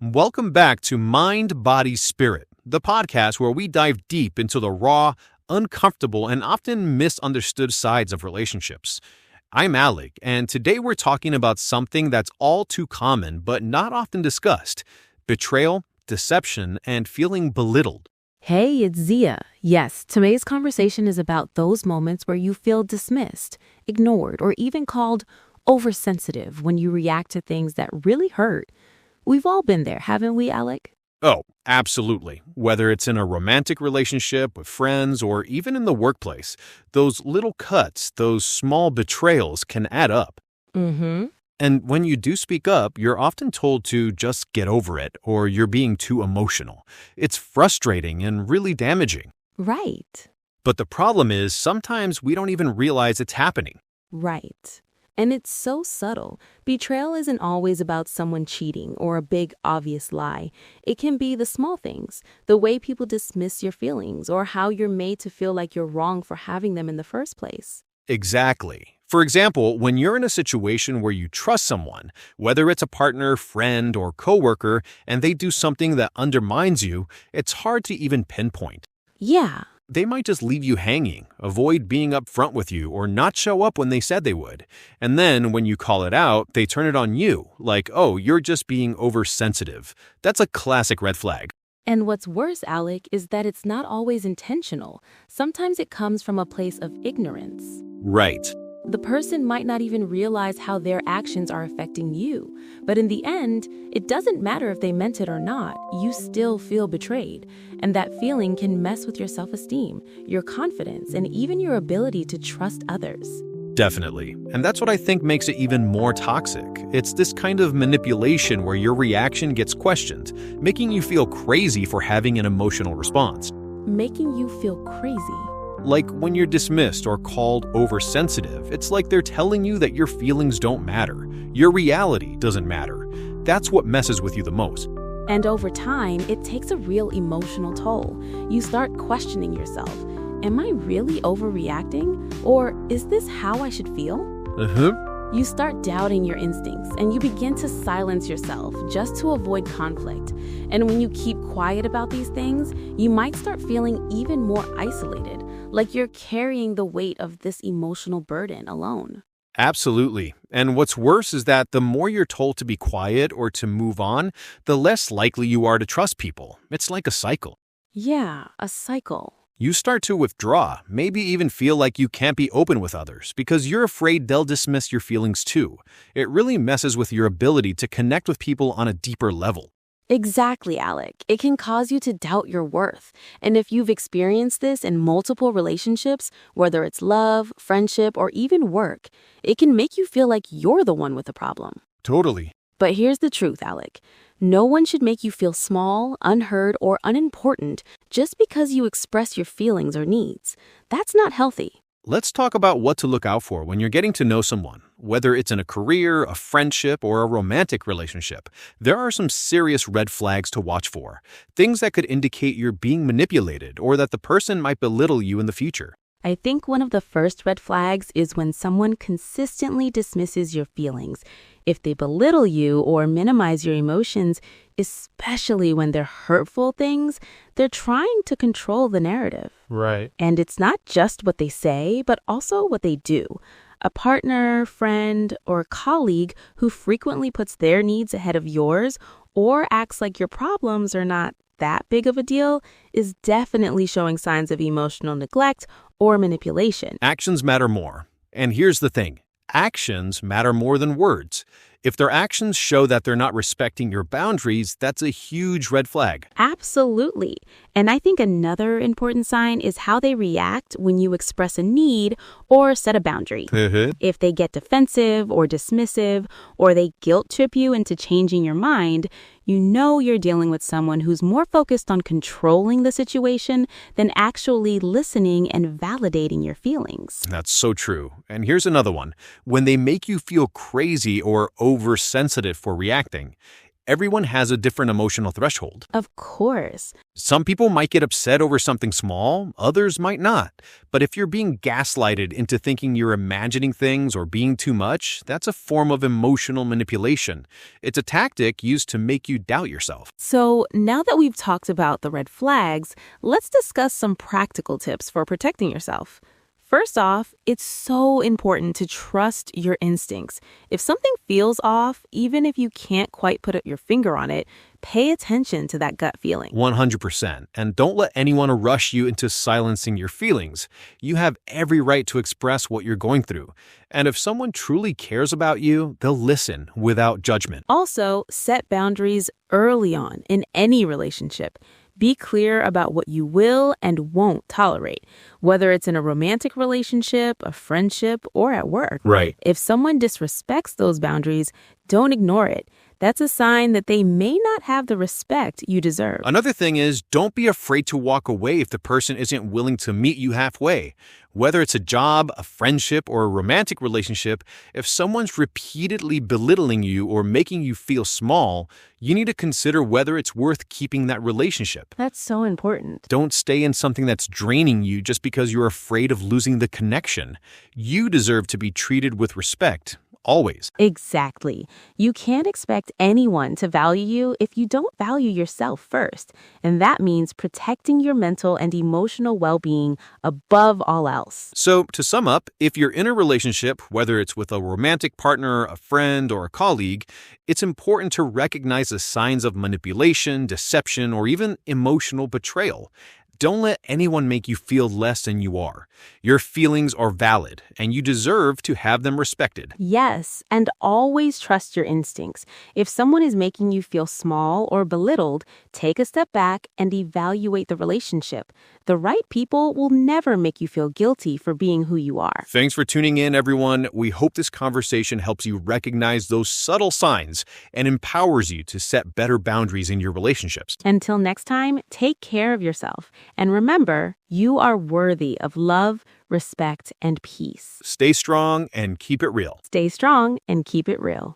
Welcome back to Mind, Body, Spirit, the podcast where we dive deep into the raw, uncomfortable, and often misunderstood sides of relationships. I'm Alec, and today we're talking about something that's all too common but not often discussed: betrayal, deception, and feeling belittled. Hey, it's Zia. Yes, today's conversation is about those moments where you feel dismissed, ignored, or even called oversensitive when you react to things that really hurt. We've all been there, haven't we, Alec? Oh, absolutely. Whether it's in a romantic relationship, with friends, or even in the workplace, those little cuts, those small betrayals can add up. Mm-hmm. And when you do speak up, you're often told to just get over it, or you're being too emotional. It's frustrating and really damaging. Right. But the problem is, sometimes we don't even realize it's happening. Right. And it's so subtle. Betrayal isn't always about someone cheating or a big, obvious lie. It can be the small things, the way people dismiss your feelings, or how you're made to feel like you're wrong for having them in the first place. Exactly. For example, when you're in a situation where you trust someone, whether it's a partner, friend, or coworker, and they do something that undermines you, it's hard to even pinpoint. Yeah. They might just leave you hanging, avoid being upfront with you, or not show up when they said they would. And then when you call it out, they turn it on you, like, oh, you're just being oversensitive. That's a classic red flag. And what's worse, Alec, is that it's not always intentional. Sometimes it comes from a place of ignorance. Right. The person might not even realize how their actions are affecting you. But in the end, it doesn't matter if they meant it or not. You still feel betrayed. And that feeling can mess with your self-esteem, your confidence, and even your ability to trust others. Definitely. And that's what I think makes it even more toxic. It's this kind of manipulation where your reaction gets questioned, making you feel crazy for having an emotional response. Making you feel crazy. Like when you're dismissed or called oversensitive, it's like they're telling you that your feelings don't matter. Your reality doesn't matter. That's what messes with you the most. And over time, it takes a real emotional toll. You start questioning yourself. Am I really overreacting? Or is this how I should feel? You start doubting your instincts and you begin to silence yourself just to avoid conflict. And when you keep quiet about these things, you might start feeling even more isolated, like you're carrying the weight of this emotional burden alone. Absolutely. And what's worse is that the more you're told to be quiet or to move on, the less likely you are to trust people. It's like a cycle. Yeah, a cycle. You start to withdraw, maybe even feel like you can't be open with others because you're afraid they'll dismiss your feelings too. It really messes with your ability to connect with people on a deeper level. Exactly, Alec. It can cause you to doubt your worth. And if you've experienced this in multiple relationships, whether it's love, friendship, or even work, it can make you feel like you're the one with the problem. Totally. But here's the truth, Alec. No one should make you feel small, unheard, or unimportant just because you express your feelings or needs. That's not healthy. Let's talk about what to look out for when you're getting to know someone, whether it's in a career, a friendship, or a romantic relationship. There are some serious red flags to watch for, things that could indicate you're being manipulated or that the person might belittle you in the future. I think one of the first red flags is when someone consistently dismisses your feelings. If they belittle you or minimize your emotions, especially when they're hurtful things, they're trying to control the narrative. Right. And it's not just what they say, but also what they do. A partner, friend, or colleague who frequently puts their needs ahead of yours or acts like your problems are not that big of a deal is definitely showing signs of emotional neglect or manipulation. Actions matter more. And here's the thing. Actions matter more than words. If their actions show that they're not respecting your boundaries, that's a huge red flag. Absolutely. And I think another important sign is how they react when you express a need or set a boundary. If they get defensive or dismissive, or they guilt trip you into changing your mind, you know you're dealing with someone who's more focused on controlling the situation than actually listening and validating your feelings. That's so true. And here's another one. When they make you feel crazy or oversensitive for reacting. Everyone has a different emotional threshold. Of course. Some people might get upset over something small, others might not. But if you're being gaslighted into thinking you're imagining things or being too much, that's a form of emotional manipulation. It's a tactic used to make you doubt yourself. So now that we've talked about the red flags, let's discuss some practical tips for protecting yourself. First off, it's so important to trust your instincts. If something feels off, even if you can't quite put your finger on it, pay attention to that gut feeling. 100%. And don't let anyone rush you into silencing your feelings. You have every right to express what you're going through. And if someone truly cares about you, they'll listen without judgment. Also, set boundaries early on in any relationship. Be clear about what you will and won't tolerate, whether it's in a romantic relationship, a friendship, or at work. Right. If someone disrespects those boundaries, don't ignore it. That's a sign that they may not have the respect you deserve. Another thing is, don't be afraid to walk away if the person isn't willing to meet you halfway. Whether it's a job, a friendship, or a romantic relationship, if someone's repeatedly belittling you or making you feel small, you need to consider whether it's worth keeping that relationship. That's so important. Don't stay in something that's draining you just because you're afraid of losing the connection. You deserve to be treated with respect. Always. Exactly. You can't expect anyone to value you if you don't value yourself first. And that means protecting your mental and emotional well-being above all else. So, to sum up, if you're in a relationship, whether it's with a romantic partner, a friend, or a colleague, it's important to recognize the signs of manipulation, deception, or even emotional betrayal. Don't let anyone make you feel less than you are. Your feelings are valid, and you deserve to have them respected. Yes, and always trust your instincts. If someone is making you feel small or belittled, take a step back and evaluate the relationship. The right people will never make you feel guilty for being who you are. Thanks for tuning in, everyone. We hope this conversation helps you recognize those subtle signs and empowers you to set better boundaries in your relationships. Until next time, take care of yourself. And remember, you are worthy of love, respect, and peace. Stay strong and keep it real. Stay strong and keep it real.